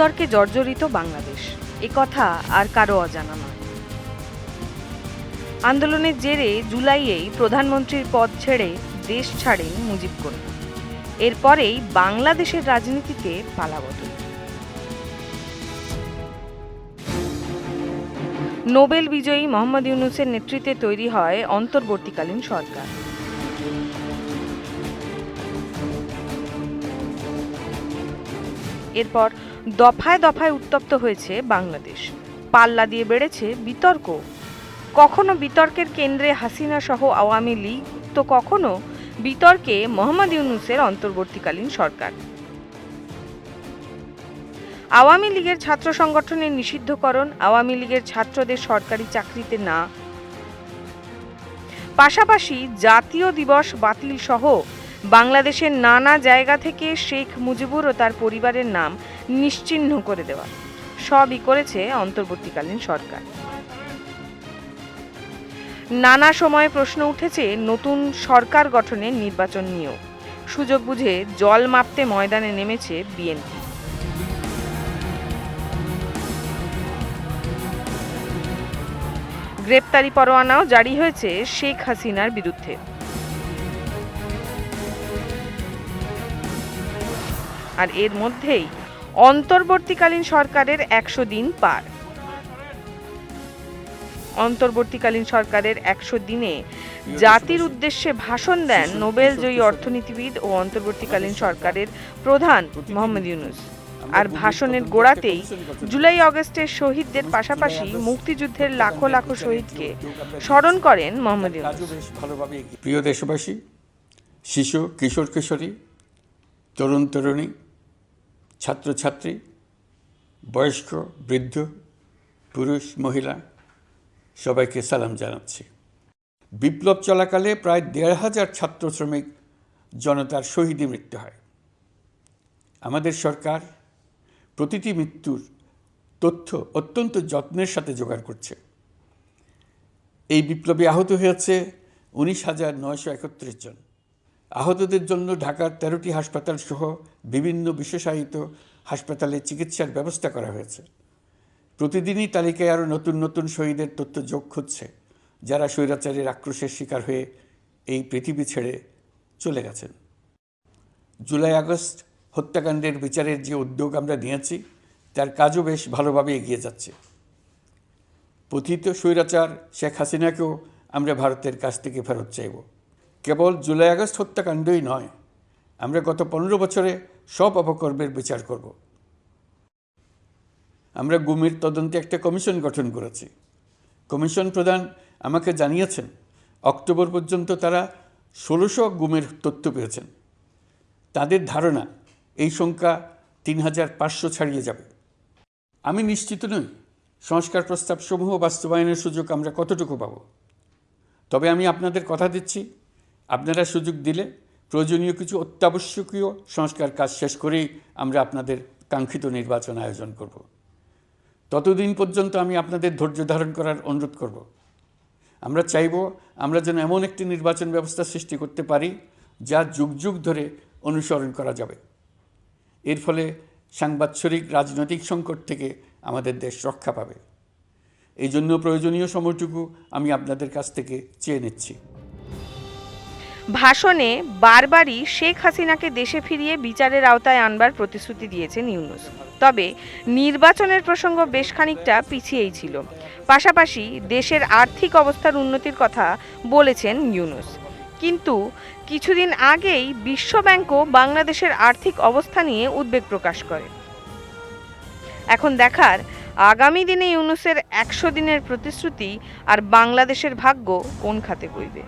বিতর্কে জর্জরিত বাংলাদেশ, একথা আর কারো অজানা নয়। আন্দোলনের জেরে জুলাইয়েই প্রধানমন্ত্রীর পদ ছেড়ে দেশ ছাড়েন মুজিব করিম। এরপরেই বাংলাদেশের রাজনীতিতে পালাবদল। নোবেল বিজয়ী মোহাম্মদ ইউনূসের নেতৃত্বে তৈরি হয় অন্তর্বর্তীকালীন সরকার। এরপর দফায় দফায় উত্তপ্ত হয়েছে বাংলাদেশ। পাল্লা দিয়ে বেড়েছে বিতর্ক। কখনো বিতর্কের কেন্দ্রে হাসিনা সহ আওয়ামী লীগ, তো কখনো বিতর্কে মোহাম্মদ ইউনূসের অন্তর্বর্তীকালীন সরকার। আওয়ামী লীগের ছাত্র সংগঠনের নিষিদ্ধকরণ, আওয়ামী লীগের ছাত্রদের সরকারি চাকরিতে না, পাশাপাশি জাতীয় দিবস বাতিল সহ বাংলাদেশের নানা জায়গা থেকে শেখ মুজিবুর ও তার পরিবারের নাম নিশ্চিহ্ন করে দেওয়া, সবই করেছে অন্তর্বর্তীকালীন সরকার। নানা সময়ে প্রশ্ন উঠেছে নতুন সরকার গঠনের নির্বাচন নিয়েও। সুযোগ বুঝে জল মাপতে ময়দানে নেমেছে বিএনপি। গ্রেপ্তারি পরোয়ানাও জারি হয়েছে শেখ হাসিনার বিরুদ্ধে। আর এর মধ্যেই অন্তর্বর্তীকালীন সরকারের 100 দিন পার। অন্তর্বর্তীকালীন সরকারের 100 দিনে জাতির উদ্দেশ্যে ভাষণ দেন নোবেলজয়ী অর্থনীতিবিদ ও অন্তর্বর্তীকালীন সরকারের প্রধান মোহাম্মদ ইউনূস। আর ভাষণের গোড়াতেই জুলাই আগস্টের শহীদদের পাশাপাশি মুক্তিযুদ্ধের লাখো লাখো শহীদকে স্মরণ করেন মোহাম্মদ ইউনূস। প্রিয় দেশবাসী, শিশু, কিশোর কিশোরী, তরুণ তরুণী, ছাত্রছাত্রী, বয়স্ক, বৃদ্ধ, পুরুষ, মহিলা, সবাইকে সালাম জানাচ্ছি। বিপ্লব চলাকালে প্রায় 1,500 ছাত্র শ্রমিক জনতার শহীদে মৃত্যু হয়। আমাদের সরকার প্রতিটি মৃত্যুর তথ্য অত্যন্ত যত্নের সাথে জোগাড় করছে। এই বিপ্লবে আহত হয়েছে 19,931 জন। আহতদের জন্য ঢাকার 13টি হাসপাতাল সহ বিভিন্ন বিশেষায়িত হাসপাতালে চিকিৎসার ব্যবস্থা করা হয়েছে। প্রতিদিনই তালিকায় আরও নতুন নতুন শহীদের তথ্য যোগ হচ্ছে, যারা স্বৈরাচারের আক্রোশের শিকার হয়ে এই পৃথিবী ছেড়ে চলে গেছেন। জুলাই আগস্ট হত্যাকাণ্ডের বিচারের যে উদ্যোগ আমরা নিয়েছি, তার কাজও বেশ ভালোভাবে এগিয়ে যাচ্ছে। পতিত স্বৈরাচার শেখ হাসিনাকেও আমরা ভারতের কাছ থেকে ফেরত চাইব। কেবল জুলাই আগস্ট হত্যাকাণ্ডই নয়, আমরা গত 15 বছরে সব অপকর্মের বিচার করব। আমরা গুমের তদন্তে একটা কমিশন গঠন করেছি। কমিশন প্রধান আমাকে জানিয়েছেন অক্টোবর পর্যন্ত তারা 1600 গুমের তথ্য পেয়েছেন। তাদের ধারণা এই সংখ্যা 3,500 ছাড়িয়ে যাবে। আমি নিশ্চিত নই সংস্কার প্রস্তাবসমূহ বাস্তবায়নের সুযোগ আমরা কতটুকু পাব। তবে আমি আপনাদের কথা দিচ্ছি, আপনারা সুযোগ দিলে প্রয়োজনীয় কিছু অত্যাবশ্যকীয় সংস্কার কাজ শেষ করেই আমরা আপনাদের কাঙ্ক্ষিত নির্বাচন আয়োজন করব। ততদিন পর্যন্ত আমি আপনাদের ধৈর্য ধারণ করার অনুরোধ করব। আমরা চাইব আমরা যেন এমন একটি নির্বাচন ব্যবস্থা সৃষ্টি করতে পারি যা যুগ যুগ ধরে অনুসরণ করা যাবে। এর ফলে সাংবৎসরিক রাজনৈতিক সংকট থেকে আমাদের দেশ রক্ষা পাবে। এই জন্য প্রয়োজনীয় সময়টুকু আমি আপনাদের কাছ থেকে চেয়ে নিচ্ছি। ভাষণে বারবারই শেখ হাসিনাকে দেশে ফিরিয়ে বিচারের আওতায় আনবার প্রতিশ্রুতি দিয়েছেন ইউনূস। তবে নির্বাচনের প্রসঙ্গ বেশ খানিকটা পিছিয়েই ছিল। পাশাপাশি দেশের আর্থিক অবস্থার উন্নতির কথা বলেছেন ইউনূস। কিন্তু কিছুদিন আগেই বিশ্বব্যাংকও বাংলাদেশের আর্থিক অবস্থা নিয়ে উদ্বেগ প্রকাশ করে। এখন দেখার আগামী দিনে ইউনূসের 100 দিনের প্রতিশ্রুতি আর বাংলাদেশের ভাগ্য কোন খাতে বইবে।